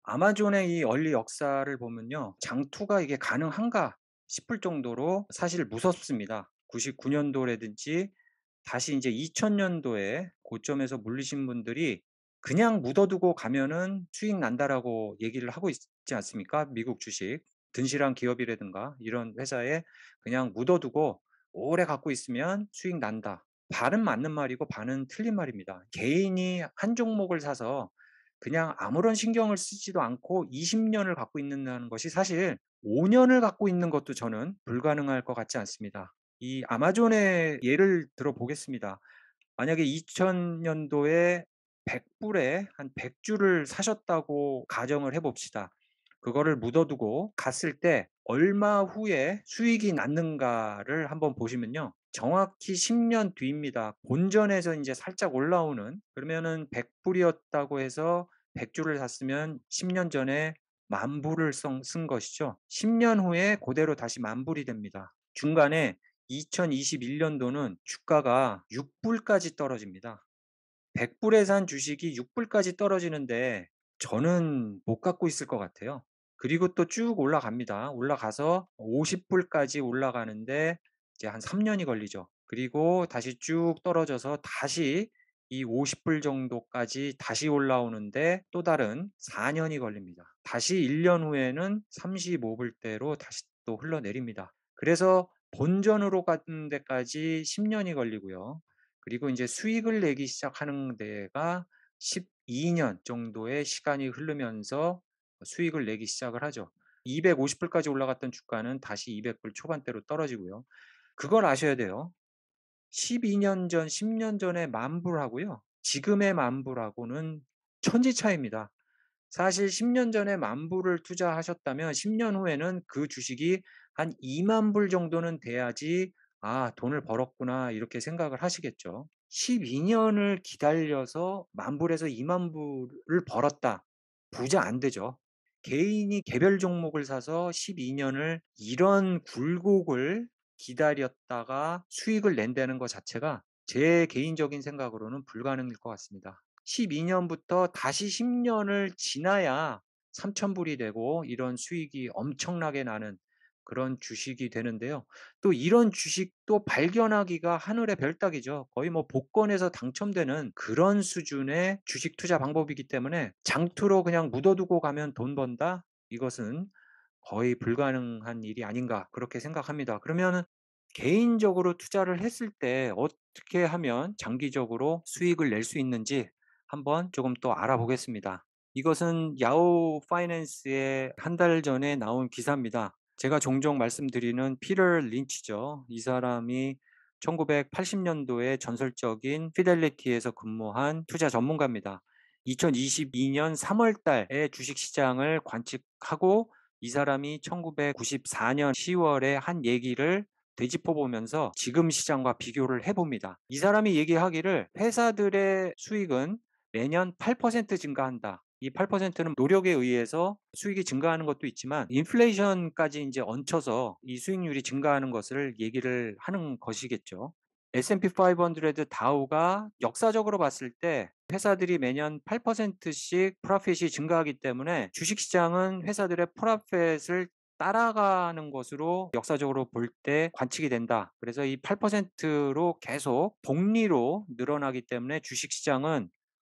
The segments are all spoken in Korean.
아마존의 이 원리 역사를 보면요. 장투가 이게 가능한가 싶을 정도로 사실 무섭습니다. 99 년도라든지 다시 인제 2000 년도에 고점에서 물리신 분들이 그냥 묻어두고 가면은 수익 난다라고 얘기를 하고 있지 않습니까? 미국 주식. 든실한 기업이라든가 이런 회사에 그냥 묻어두고 오래 갖고 있으면 수익 난다. 반은 맞는 말이고 반은 틀린 말입니다. 개인이 한 종목을 사서 그냥 아무런 신경을 쓰지도 않고 20 년을 갖고 있는다는 것이 사실 5 년을 갖고 있는 것도 저는 불가능할 것 같지 않습니다. 이 아마존의 예를 들어 보겠습니다. 만약에 2000 년도에 100 불에 한 100 주를 사셨다고 가정을 해 봅시다. 그거를 묻어두고 갔을 때 얼마 후에 수익이 났는가를 한번 보시면요. 정확히 10년 뒤입니다. 본전에서 인제 살짝 올라오는, 그러면은 100 불이었다고 해서 100 주를 샀으면 10년 전에 10,000 불을 쓴 것이죠. 10년 후에 고대로 다시 10,000 불이 됩니다. 중간에 2021 년도는 주가가 6 불까지 떨어집니다. 100 불에 산 주식이 6 불까지 떨어지는데 저는 못 갖고 있을 것 같아요. 그리고 또 쭉 올라갑니다. 올라가서 50 불까지 올라가는데 이제 한 3 년이 걸리죠. 그리고 다시 쭉 떨어져서 다시 이 50불 정도까지 다시 올라오는데 또 다른 4 년이 걸립니다. 다시 1년 후에는 35 불대로 다시 또 흘러내립니다. 그래서 본전으로 가는 데까지 10 년이 걸리고요. 그리고 인제 수익을 내기 시작하는 데가 12년 정도의 시간이 흐르면서 수익을 내기 시작을 하죠. 250 불까지 올라갔던 주가는 다시 200불 초반대로 떨어지고요. 그걸 아셔야 돼요. 12년 전, 10년 전의 만 불하고요. 지금의 만 불하고는 천지 차이입니다. 사실 10년 전에 만 불을 투자하셨다면 10년 후에는 그 주식이 한 2만 불 정도는 돼야지 '아 돈을 벌었구나.' 이렇게 생각을 하시겠죠. 12 년을 기다려서 만 불에서 2만 불을 벌었다. 부자 안 되죠. 개인이 개별 종목을 사서 12 년을 이런 굴곡을 기다렸다가 수익을 낸다는 것 자체가 제 개인적인 생각으로는 불가능일 것 같습니다. 12 년부터 다시 10 년을 지나야 3,000 불이 되고 이런 수익이 엄청나게 나는 그런 주식이 되는데요. 또 이런 주식도 발견하기가 하늘의 별 따기죠. 거의 뭐 복권에서 당첨되는 그런 수준의 주식 투자 방법이기 때문에 '장투로 그냥 묻어두고 가면 돈 번다.' 이것은 거의 불가능한 일이 아닌가 그렇게 생각합니다. 그러면은 개인적으로 투자를 했을 때 어떻게 하면 장기적으로 수익을 낼 수 있는지 한번 조금 또 알아보겠습니다. 이것은 야후 파이낸스의 한 달 전에 나온 기사입니다. 제가 종종 말씀드리는 피터 린치죠. 이 사람이 1980 년도에 전설적인 피델리티에서 근무한 투자 전문가입니다. 2022년 3월 달에 주식 시장을 관측하고 이 사람이 1994년 10월에 한 얘기를 되짚어 보면서 지금 시장과 비교를 해 봅니다. 이 사람이 얘기하기를 회사들의 수익은 매년 8% 증가한다. 이 8%는 노력에 의해서 수익이 증가하는 것도 있지만 인플레이션까지 인제 얹혀서 이 수익률이 증가하는 것을 얘기를 하는 것이겠죠. S&P 500 다우가 역사적으로 봤을 때 회사들이 매년 8%씩 프로핏이 증가하기 때문에 주식시장은 회사들의 프로핏을 따라가는 것으로 역사적으로 볼 때 관측이 된다. 그래서 이 8%로 계속 복리로 늘어나기 때문에 주식시장은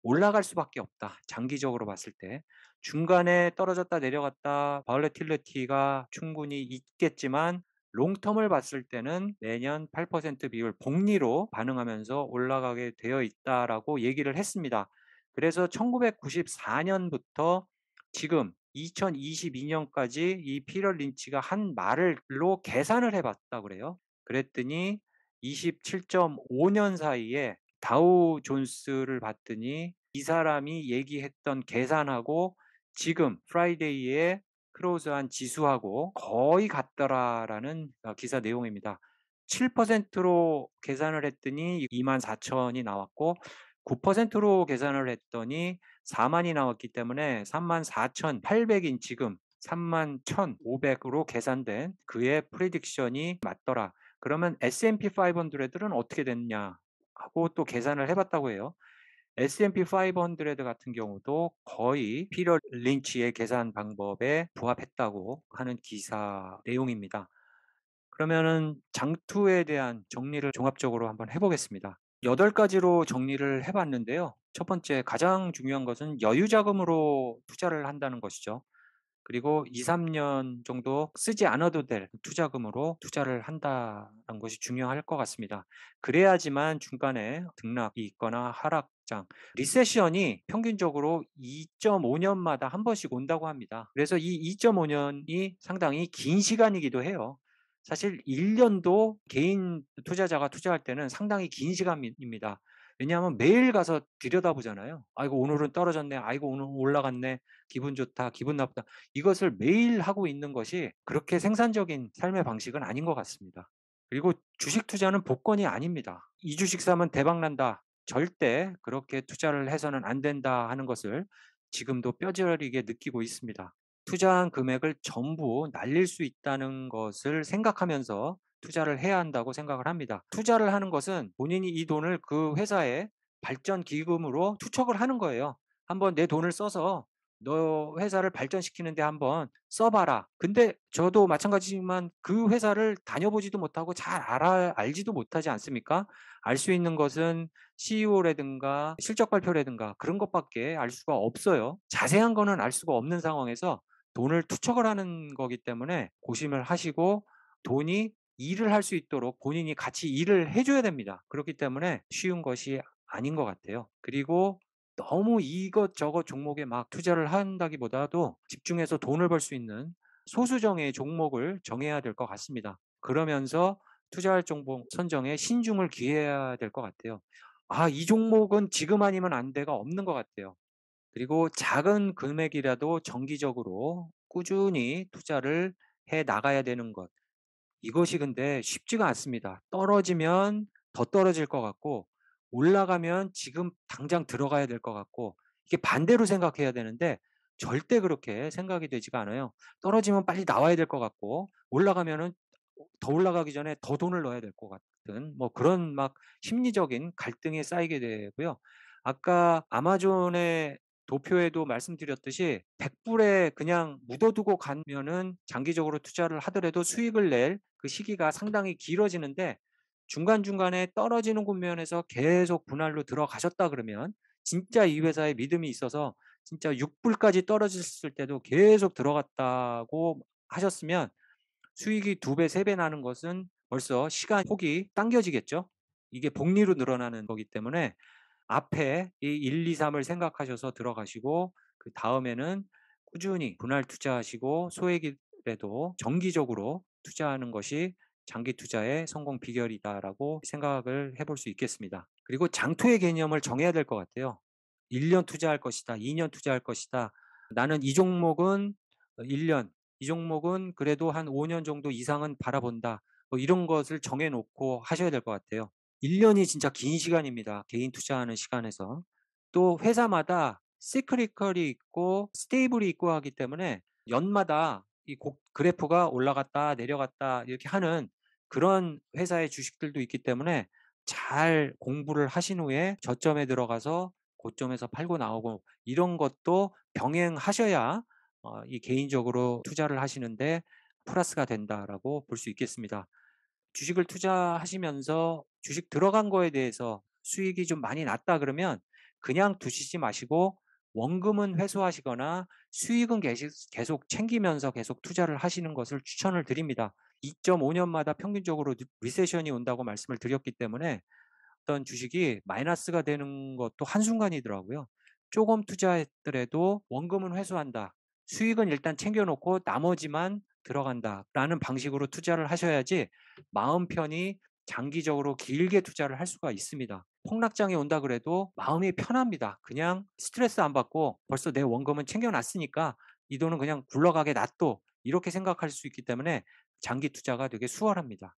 올라갈 수밖에 없다. 장기적으로 봤을 때. 중간에 떨어졌다 내려갔다 volatility 가 충분히 있겠지만 롱텀을 봤을 때는 매년 8% 비율 복리로 반응하면서 올라가게 되어 있다라고 얘기를 했습니다. 그래서 1994 년부터 지금 2022 년까지 이 피터 린치가 한 말로 계산을 해 봤다 그래요. 그랬더니 27.5년 사이에 다우 존스를 봤더니 이 사람이 얘기했던 계산하고 지금 프라이데이에 크로즈한 지수하고 거의 같더라라는 기사 내용입니다. 7%로 계산을 했더니 24,000이 나왔고 9%로 계산을 했더니 40,000이 나왔기 때문에 34,800인 지금 31,500 으로 계산된 그의 프리딕션이 맞더라. 그러면 S&P 500은 어떻게 됐냐 하고 또 계산을 해 봤다고 해요. S&P 500 같은 경우도 거의 피터 린치의 계산 방법에 부합했다고 하는 기사 내용입니다. 그러면은 장투에 대한 정리를 종합적으로 한번 해 보겠습니다. 8 가지로 정리를 해 봤는데요. 첫 번째 가장 중요한 것은 여유 자금으로 투자를 한다는 것이죠. 그리고 2-3년 정도 쓰지 않아도 될 투자금으로 투자를 한다는 것이 중요할 것 같습니다. 그래야지만 중간에 등락이 있거나 하락장, 리세션이 평균적으로 2.5 년마다 한 번씩 온다고 합니다. 그래서 이 2.5 년이 상당히 긴 시간이기도 해요. 사실 1 년도 개인 투자자가 투자할 때는 상당히 긴 시간입니다. 왜냐하면 매일 가서 들여다보잖아요. '아이고 오늘은 떨어졌네. 아이고 오늘 올라갔네. 기분 좋다. 기분 나쁘다.' 이것을 매일 하고 있는 것이 그렇게 생산적인 삶의 방식은 아닌 것 같습니다. 그리고 주식 투자는 복권이 아닙니다. "이 주식 사면 대박 난다." 절대 그렇게 투자를 해서는 안 된다 하는 것을 지금도 뼈저리게 느끼고 있습니다. 투자한 금액을 전부 날릴 수 있다는 것을 생각하면서 투자를 해야 한다고 생각을 합니다. 투자를 하는 것은 본인이 이 돈을 그 회사의 발전 기금으로 투척을 하는 거예요. "한번 내 돈을 써서 너 회사를 발전시키는 데 한번 써 봐라." 근데 저도 마찬가지지만 그 회사를 다녀보지도 못하고 잘 알지도 못하지 않습니까? 알 수 있는 것은 CEO라든가 실적 발표라든가 그런 것밖에 알 수가 없어요. 자세한 거는 알 수가 없는 상황에서 돈을 투척을 하는 거기 때문에 고심을 하시고 돈이 일을 할 수 있도록 본인이 같이 일을 해 줘야 됩니다. 그렇기 때문에 쉬운 것이 아닌 것 같아요. 그리고 너무 이것저것 종목에 막 투자를 한다기보다도 집중해서 돈을 벌 수 있는 소수정의 종목을 정해야 될 것 같습니다. 그러면서 투자할 종목 선정에 신중을 기해야 될 것 같아요. '아 이 종목은 지금 아니면 안 돼.'가 없는 것 같아요. 그리고 작은 금액이라도 정기적으로 꾸준히 투자를 해 나가야 되는 것. 이것이 근데 쉽지가 않습니다. 떨어지면 더 떨어질 것 같고 올라가면 지금 당장 들어가야 될 것 같고 이게 반대로 생각해야 되는데 절대 그렇게 생각이 되지가 않아요. 떨어지면 빨리 나와야 될 것 같고 올라가면은 더 올라가기 전에 더 돈을 넣어야 될 것 같은 뭐 그런 막 심리적인 갈등이 쌓이게 되고요. 아까 아마존의 도표에도 말씀드렸듯이 100 불에 그냥 묻어두고 가면은 장기적으로 투자를 하더라도 수익을 낼 그 시기가 상당히 길어지는데 중간중간에 떨어지는 국면에서 계속 분할로 들어가셨다 그러면 진짜 이 회사에 믿음이 있어서 진짜 6 불까지 떨어졌을 때도 계속 들어갔다고 하셨으면 수익이 2 배, 3배 나는 것은 벌써 시간 폭이 당겨지겠죠. 이게 복리로 늘어나는 거기 때문에 앞에 이 1, 2, 3을 생각하셔서 들어가시고 그다음에는 꾸준히 분할 투자하시고 소액이라도 정기적으로 투자하는 것이 장기 투자의 성공 비결이다라고 생각을 해볼 수 있겠습니다. 그리고 장투의 개념을 정해야 될 것 같아요. 1년 투자할 것이다. 2년 투자할 것이다. 나는 이 종목은 1 년, 이 종목은 그래도 한 5년 정도 이상은 바라본다. 뭐 이런 것을 정해 놓고 하셔야 될 것 같아요. 1 년이 진짜 긴 시간입니다, 개인 투자하는 시간에서. 또 회사마다 시클리컬이 있고 스테이블이 있고 하기 때문에 연마다 이 그래프가 올라갔다 내려갔다 이렇게 하는 그런 회사의 주식들도 있기 때문에 잘 공부를 하신 후에 저점에 들어가서 고점에서 팔고 나오고 이런 것도 병행하셔야 이 개인적으로 투자를 하시는데 플러스가 된다라고 볼 수 있겠습니다. 주식을 투자하시면서 주식 들어간 거에 대해서 수익이 좀 많이 났다 그러면 그냥 두시지 마시고 원금은 회수하시거나 수익은 계속 챙기면서 계속 투자를 하시는 것을 추천을 드립니다. 2.5 년마다 평균적으로 리세션이 온다고 말씀을 드렸기 때문에 어떤 주식이 마이너스가 되는 것도 한순간이더라고요. 조금 투자했더라도 원금은 회수한다. 수익은 일단 챙겨 놓고 나머지만 들어간다라는 방식으로 투자를 하셔야지 마음 편히 장기적으로 길게 투자를 할 수가 있습니다. 폭락장이 온다 그래도 마음이 편합니다. 그냥 스트레스 안 받고 벌써 내 원금은 챙겨 놨으니까 이 돈은 그냥 굴러가게 놔둬. 이렇게 생각할 수 있기 때문에 장기 투자가 되게 수월합니다.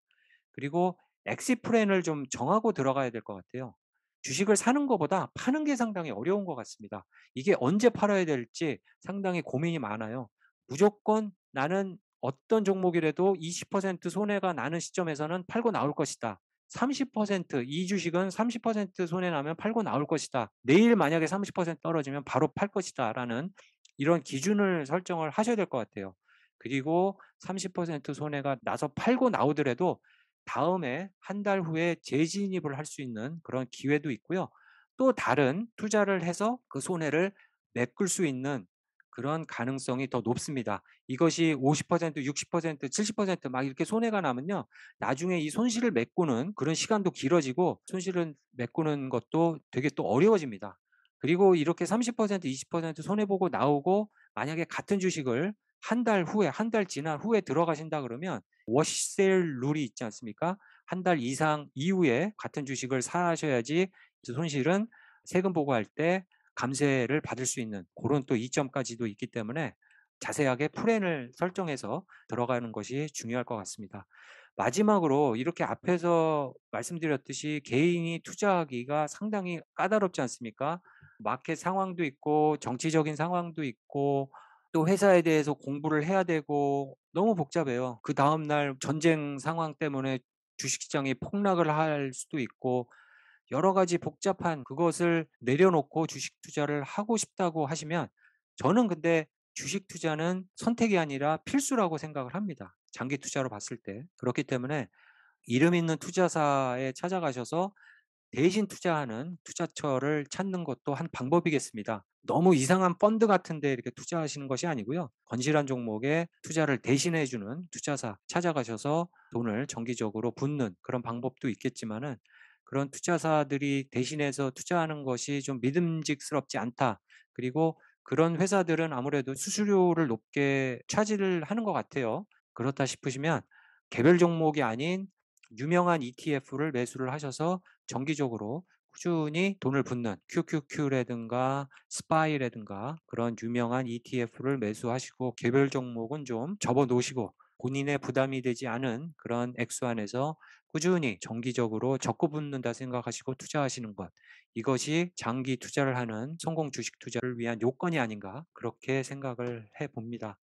그리고 엑시 플랜을 좀 정하고 들어가야 될 것 같아요. 주식을 사는 것보다 파는 게 상당히 어려운 것 같습니다. 이게 언제 팔아야 될지 상당히 고민이 많아요. 무조건 나는 어떤 종목이라도 20% 손해가 나는 시점에서는 팔고 나올 것이다. 30%, 이 주식은 30% 손해 나면 팔고 나올 것이다. 내일 만약에 30% 떨어지면 바로 팔 것이다라는 이런 기준을 설정을 하셔야 될 것 같아요. 그리고 30% 손해가 나서 팔고 나오더라도 다음에 한 달 후에 재진입을 할 수 있는 그런 기회도 있고요. 또 다른 투자를 해서 그 손해를 메꿀 수 있는 그런 가능성이 더 높습니다. 이것이 50%, 60%, 70% 이렇게 손해가 나면요. 나중에 이 손실을 메꾸는 그런 시간도 길어지고 손실을 메꾸는 것도 되게 또 어려워집니다. 그리고 이렇게 30%, 20% 손해 보고 나오고 만약에 같은 주식을 한 달 후에, 한 달 지난 후에 들어가신다 그러면 워시세일 룰이 있지 않습니까? 한 달 이상 이후에 같은 주식을 사셔야지 그 손실은 세금 보고할 때 감세를 받을 수 있는 그런 또 이점까지도 있기 때문에 자세하게 플랜을 설정해서 들어가는 것이 중요할 것 같습니다. 마지막으로 이렇게 앞에서 말씀드렸듯이 개인이 투자하기가 상당히 까다롭지 않습니까? 마켓 상황도 있고 정치적인 상황도 있고 또 회사에 대해서 공부를 해야 되고 너무 복잡해요. 그다음 날 전쟁 상황 때문에 주식시장이 폭락을 할 수도 있고 여러 가지 복잡한 그것을 내려놓고 주식 투자를 하고 싶다고 하시면 저는 근데 주식 투자는 선택이 아니라 필수라고 생각을 합니다. 장기 투자로 봤을 때. 그렇기 때문에 이름 있는 투자사에 찾아가셔서 대신 투자하는 투자처를 찾는 것도 한 방법이겠습니다. 너무 이상한 펀드 같은 데 이렇게 투자하시는 것이 아니고요. 건실한 종목에 투자를 대신해 주는 투자사 찾아가셔서 돈을 정기적으로 붓는 그런 방법도 있겠지만은 그런 투자사들이 대신해서 투자하는 것이 좀 믿음직스럽지 않다. 그리고 그런 회사들은 아무래도 수수료를 높게 차지를 하는 것 같아요. 그렇다 싶으시면 개별 종목이 아닌 유명한 ETF를 매수를 하셔서 정기적으로 꾸준히 돈을 붓는 QQQ라든가 스파이라든가 그런 유명한 ETF를 매수하시고 개별 종목은 좀 접어 놓으시고 본인의 부담이 되지 않은 그런 액수 안에서 꾸준히 정기적으로 적고 붙는다 생각하시고 투자하시는 것. 이것이 장기 투자를 하는 성공 주식 투자를 위한 요건이 아닌가 그렇게 생각을 해 봅니다.